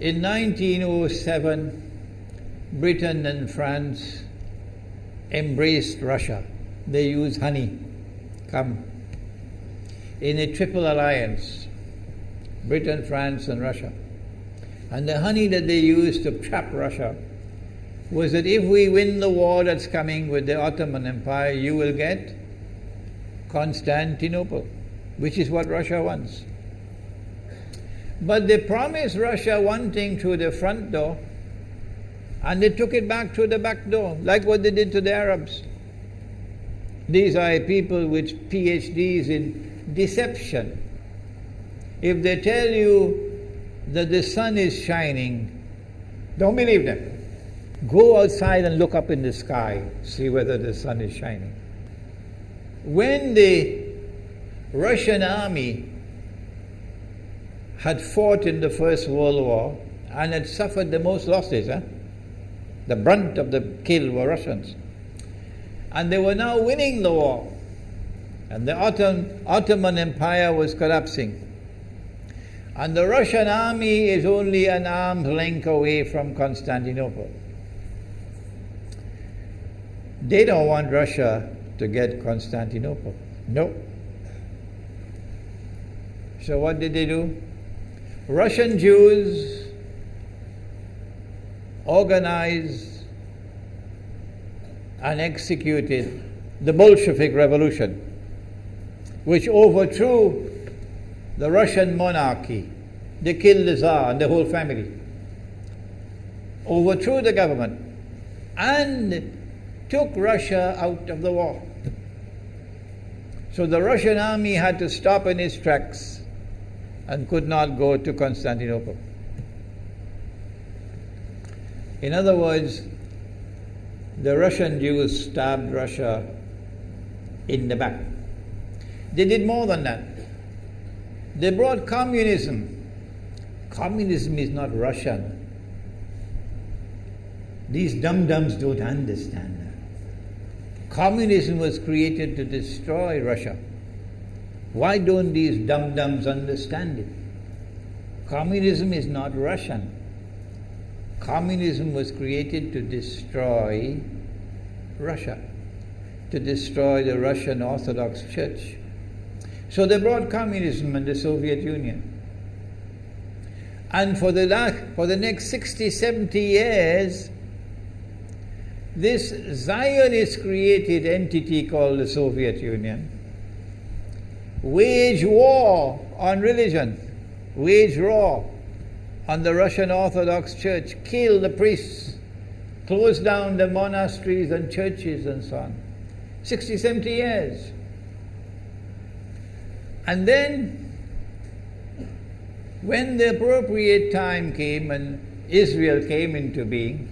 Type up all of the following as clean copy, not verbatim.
In 1907, Britain and France embraced Russia. They used honey, in a triple alliance, Britain, France and Russia. And the honey that they used to trap Russia was that if we win the war that's coming with the Ottoman Empire, you will get Constantinople, which is what Russia wants. But they promised Russia one thing through the front door, and they took it back through the back door, like what they did to the Arabs. These are people with PhDs in deception. If they tell you that the sun is shining, don't believe them. Go outside and look up in the sky, see whether the sun is shining. When the Russian army had fought in the First World War and had suffered the most losses, the brunt of the kill were Russians. And they were now winning the war. And the Ottoman Empire was collapsing. And the Russian army is only an arm's length away from Constantinople. They don't want Russia to get Constantinople. No. So what did they do? Russian Jews organized and executed the Bolshevik Revolution, which overthrew the Russian monarchy. They killed the Tsar and the whole family, overthrew the government, and took Russia out of the war. So the Russian army had to stop in its tracks and could not go to Constantinople. In other words, the Russian Jews stabbed Russia in the back. They did more than that. They brought communism. Communism is not Russian. These dum-dums don't understand that. Communism was created to destroy Russia. Why don't these dum-dums understand it? Communism is not Russian. Communism was created to destroy Russia, to destroy the Russian Orthodox Church. So they brought communism in the Soviet Union. And for the next 60, 70 years, this Zionist created entity called the Soviet Union waged war on religion, waged war on the Russian Orthodox Church, killed the priests, closed down the monasteries and churches and so on. 60, 70 years. And then, when the appropriate time came and Israel came into being,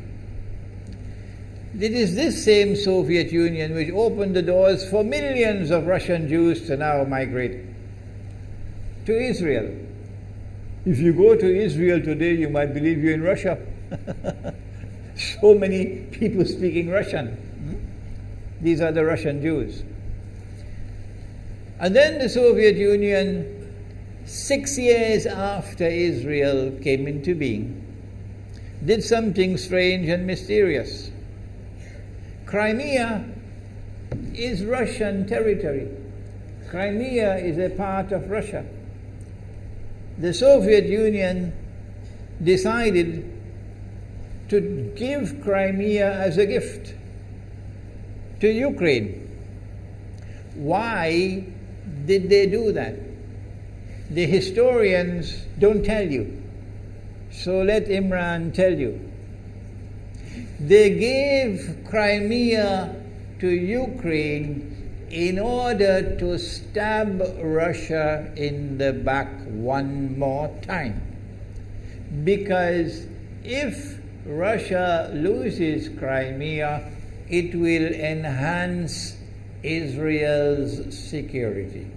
it is this same Soviet Union which opened the doors for millions of Russian Jews to now migrate to Israel. If you go to Israel today, you might believe you're in Russia. So many people speaking Russian. These are the Russian Jews. And then the Soviet Union, 6 years after Israel came into being, did something strange and mysterious. Crimea is Russian territory. Crimea is a part of Russia. The Soviet Union decided to give Crimea as a gift to Ukraine. Why did they do that? The historians don't tell you. So let Imran tell you. They gave Crimea to Ukraine in order to stab Russia in the back one more time. Because if Russia loses Crimea, it will enhance Israel's security.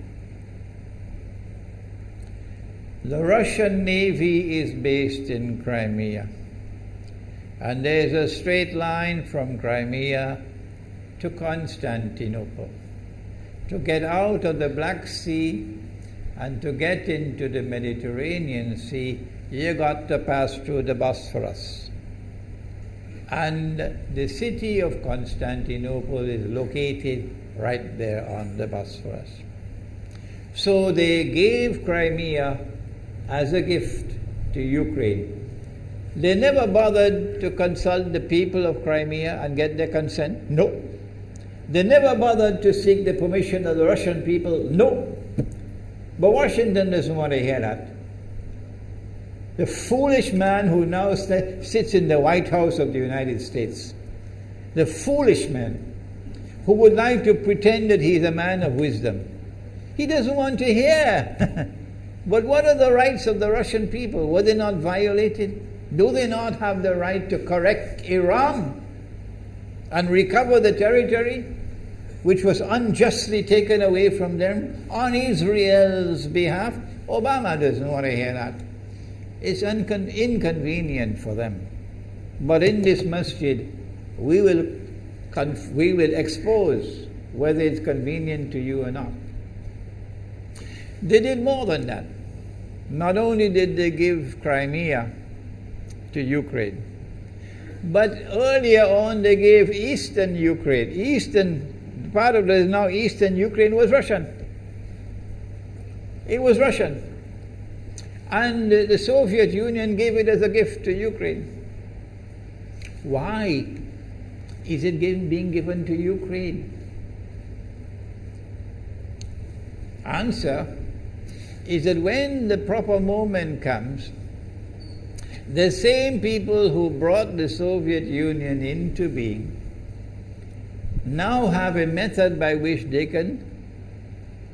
The Russian Navy is based in Crimea. And there's a straight line from Crimea to Constantinople. To get out of the Black Sea and to get into the Mediterranean Sea, you got to pass through the Bosphorus. And the city of Constantinople is located right there on the Bosphorus. So they gave Crimea as a gift to Ukraine. They never bothered to consult the people of Crimea and get their consent. No. They never bothered to seek the permission of the Russian people. No. But Washington doesn't want to hear that. The foolish man who now sits in the White House of the United States, the foolish man who would like to pretend that he's a man of wisdom, he doesn't want to hear. But what are the rights of the Russian people? Were they not violated? Do they not have the right to correct Iran and recover the territory which was unjustly taken away from them on Israel's behalf? Obama doesn't want to hear that. It's inconvenient for them. But in this masjid, we will expose whether it's convenient to you or not. They did more than that. Not only did they give Crimea to Ukraine, but earlier on they gave eastern Ukraine. Eastern, part of it now eastern Ukraine was Russian. It was Russian. And the Soviet Union gave it as a gift to Ukraine. Why is it being given to Ukraine? Answer is that when the proper moment comes, the same people who brought the Soviet Union into being now have a method by which they can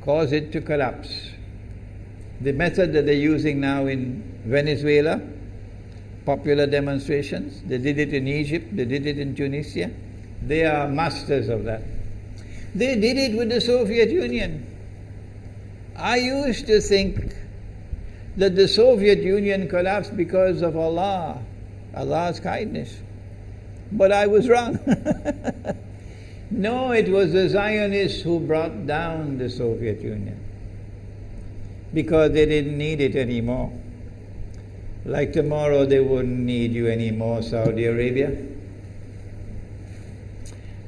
cause it to collapse. The method that they're using now in Venezuela, popular demonstrations, they did it in Egypt, they did it in Tunisia. They are masters of that. They did it with the Soviet Union. I used to think that the Soviet Union collapsed because of Allah's kindness. But I was wrong. No, it was the Zionists who brought down the Soviet Union because they didn't need it anymore. Like tomorrow they wouldn't need you anymore, Saudi Arabia.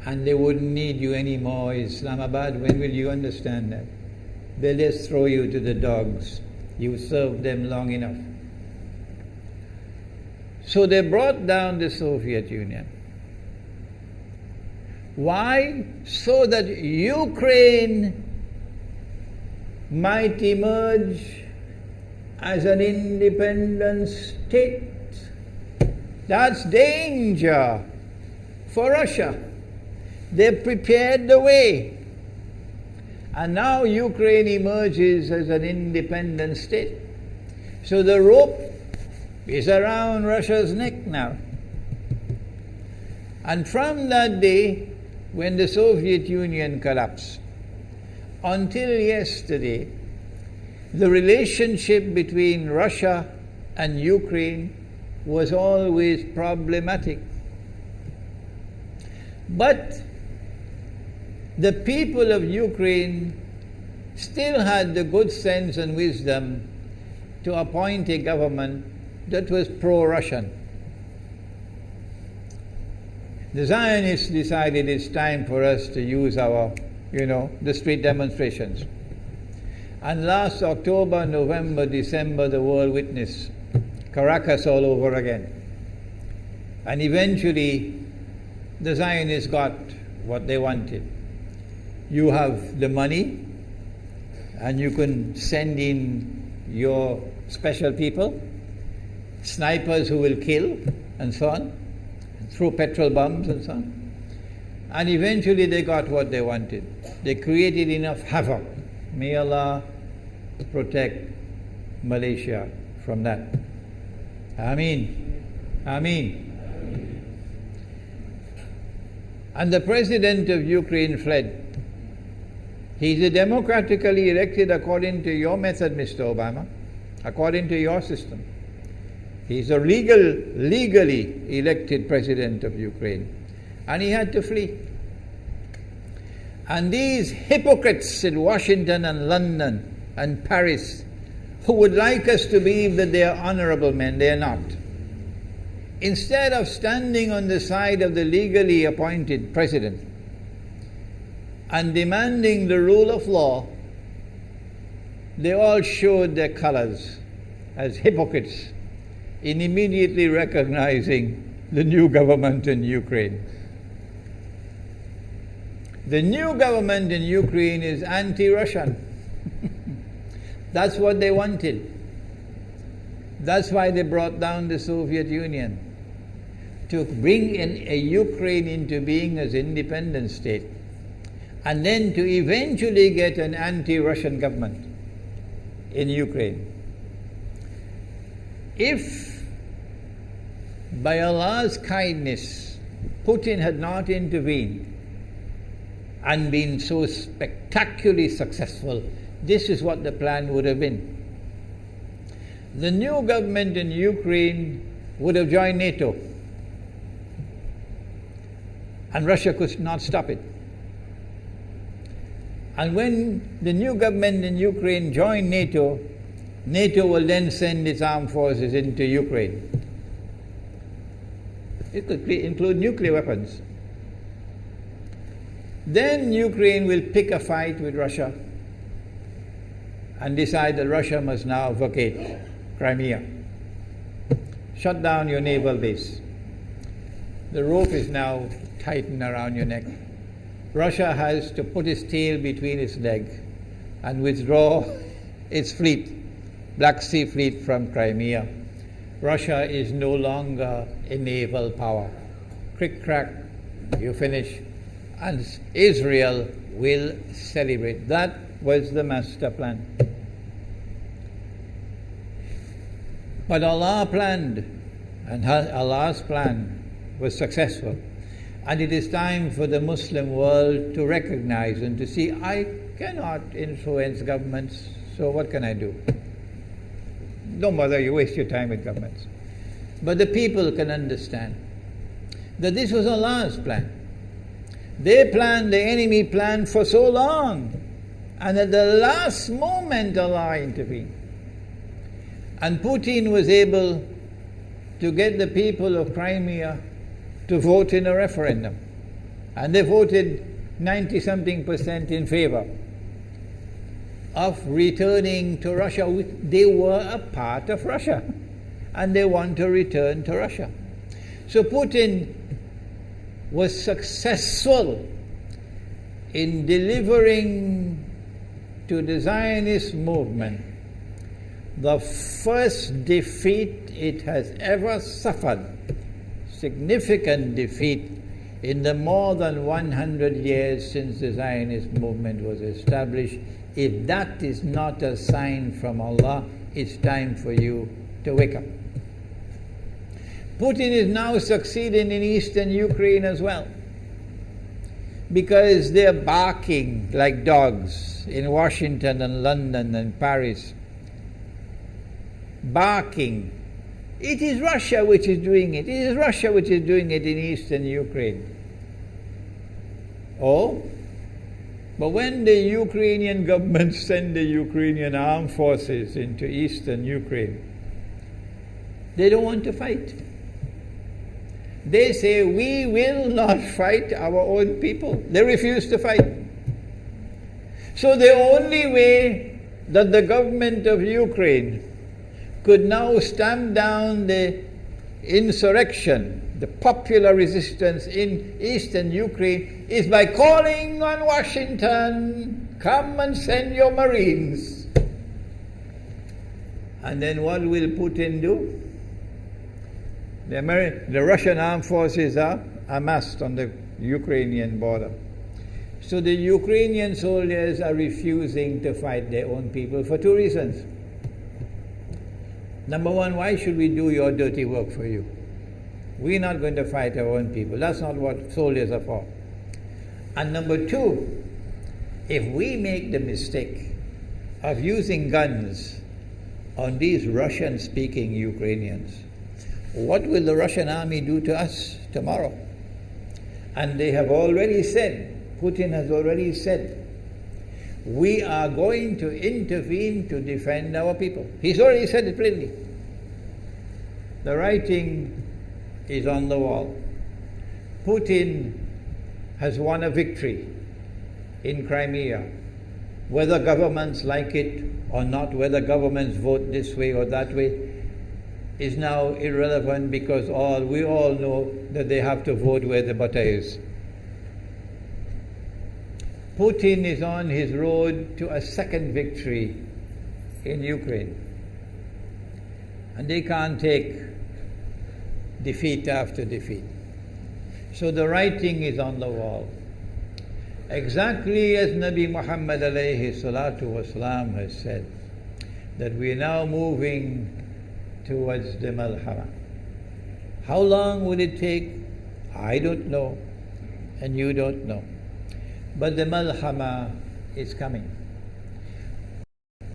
And they wouldn't need you anymore, Islamabad. When will you understand that? They'll just throw you to the dogs. You served them long enough. So they brought down the Soviet Union. Why? So that Ukraine might emerge as an independent state. That's danger for Russia. They prepared the way. And now Ukraine emerges as an independent state. So the rope is around Russia's neck now. And from that day, when the Soviet Union collapsed, until yesterday, the relationship between Russia and Ukraine was always problematic. But the people of Ukraine still had the good sense and wisdom to appoint a government that was pro-Russian. The Zionists decided it's time for us to use our, the street demonstrations. And last October, November, December, the world witnessed Caracas all over again. And eventually, the Zionists got what they wanted. You have the money, and you can send in your special people, snipers who will kill, and so on, throw petrol bombs and so on. And eventually they got what they wanted. They created enough havoc. May Allah protect Malaysia from that. Ameen. Ameen. And the president of Ukraine fled. He's a democratically elected according to your method, Mr. Obama, according to your system. He's a legally elected president of Ukraine. And he had to flee. And these hypocrites in Washington and London and Paris who would like us to believe that they are honorable men. They are not. Instead of standing on the side of the legally appointed president and demanding the rule of law, they all showed their colors as hypocrites in immediately recognizing the new government in Ukraine. The new government in Ukraine is anti-Russian. That's what they wanted. That's why they brought down the Soviet Union, to bring in a Ukraine into being as independent state, and then to eventually get an anti-Russian government in Ukraine. If by Allah's kindness Putin had not intervened and been so spectacularly successful, this is what the plan would have been. The new government in Ukraine would have joined NATO, and Russia could not stop it. And when the new government in Ukraine joined NATO, NATO will then send its armed forces into Ukraine. It could include nuclear weapons. Then Ukraine will pick a fight with Russia and decide that Russia must now vacate Crimea. Shut down your naval base. The rope is now tightened around your neck. Russia has to put its tail between its legs and withdraw its fleet, Black Sea Fleet, from Crimea. Russia is no longer a naval power. Crick crack, you finish. And Israel will celebrate. That was the master plan. But Allah planned, and Allah's plan was successful. And it is time for the Muslim world to recognize and to see, I cannot influence governments, so what can I do? Don't bother, you waste your time with governments. But the people can understand that this was Allah's plan. They planned, the enemy planned for so long, and at the last moment Allah intervened. And Putin was able to get the people of Crimea to vote in a referendum. And they voted 90-something% in favor of returning to Russia. They were a part of Russia, and they want to return to Russia. So Putin was successful in delivering to the Zionist movement the first defeat it has ever suffered, significant defeat in the more than 100 years since the Zionist movement was established. If that is not a sign from Allah, it's time for you to wake up. Putin is now succeeding in eastern Ukraine as well, because they're barking like dogs in Washington and London and Paris. Barking. It is Russia which is doing it. It is Russia which is doing it in eastern Ukraine. Oh, but when the Ukrainian government send the Ukrainian armed forces into eastern Ukraine, they don't want to fight. They say, we will not fight our own people. They refuse to fight. So the only way that the government of Ukraine could now stamp down the insurrection, the popular resistance in eastern Ukraine, is by calling on Washington, come and send your Marines. And then what will Putin do? The Russian armed forces are amassed on the Ukrainian border. So the Ukrainian soldiers are refusing to fight their own people for two reasons. Number one, why should we do your dirty work for you? We're not going to fight our own people. That's not what soldiers are for. And number two, if we make the mistake of using guns on these Russian-speaking Ukrainians, what will the Russian army do to us tomorrow? And they have already said, Putin has already said, we are going to intervene to defend our people. He's already said it plainly. The writing is on the wall. Putin has won a victory in Crimea. Whether governments like it or not, whether governments vote this way or that way, is now irrelevant, because we all know that they have to vote where the butter is. Putin is on his road to a second victory in Ukraine. And they can't take defeat after defeat. So the writing is on the wall. Exactly as Nabi Muhammad alayhi salatu wasalam has said, that we are now moving towards the malhama. How long will it take? I don't know, and you don't know. But the malhama is coming.